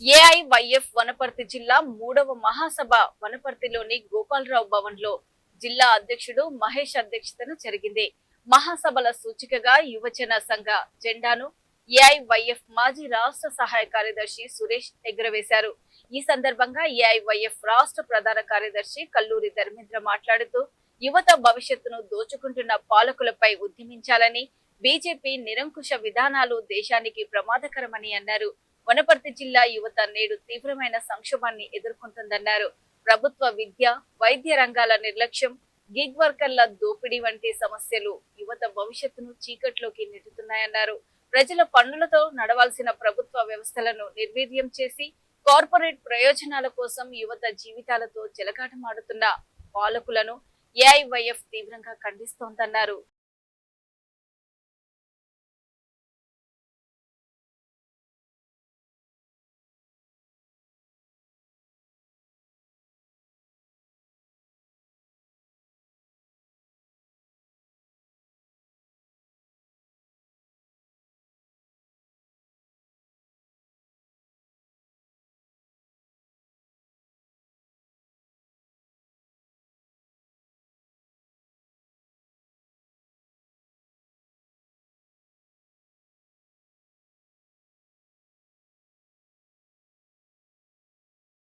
AIYF Wanaparthy జిల్లా 3వ మహాసభ వనపర్తిలోని గోపాలరావు భవన్ లో జిల్లా అధ్యక్షుడు మహేష్ అధ్యక్షతన జరిగింది. మహాసభల సూచికగా యువజన సంఘ జెండాను ఏఐవైఎఫ్ మాజీ రాష్ట్ర సహాయ కార్యదర్శి సురేష్ ఎగురవేశారు. ఈ సందర్భంగా ఏఐవైఎఫ్ రాష్ట్ర ప్రధాన కార్యదర్శి కల్లూరి ధర్మేంద్ర మాట్లాడుతూ యువత భవిష్యత్తును దోచుకుంటున్న పాలకులపై ఉద్యమించాలని, బీజేపీ నిరంకుశ విధానాలు దేశానికి ప్రమాదకరమని అన్నారు. వనపర్తి జిల్లా యువత నేడు తీవ్రమైన సంక్షోభాన్ని ఎదుర్కొంటుందన్నారు. ప్రభుత్వ విద్య, వైద్య రంగాల నిర్లక్ష్యం, గిగ్ వర్కర్ల దోపిడీ వంటి సమస్యలు యువత భవిష్యత్తును చీకట్లోకి నెట్టుతున్నాయన్నారు. ప్రజల పన్నులతో నడవాల్సిన ప్రభుత్వ వ్యవస్థలను నిర్వీర్యం చేసి కార్పొరేట్ ప్రయోజనాల కోసం యువత జీవితాలతో చెలగాటమాడుతున్న పాలకులను ఏఐవైఎఫ్ తీవ్రంగా ఖండిస్తోందన్నారు.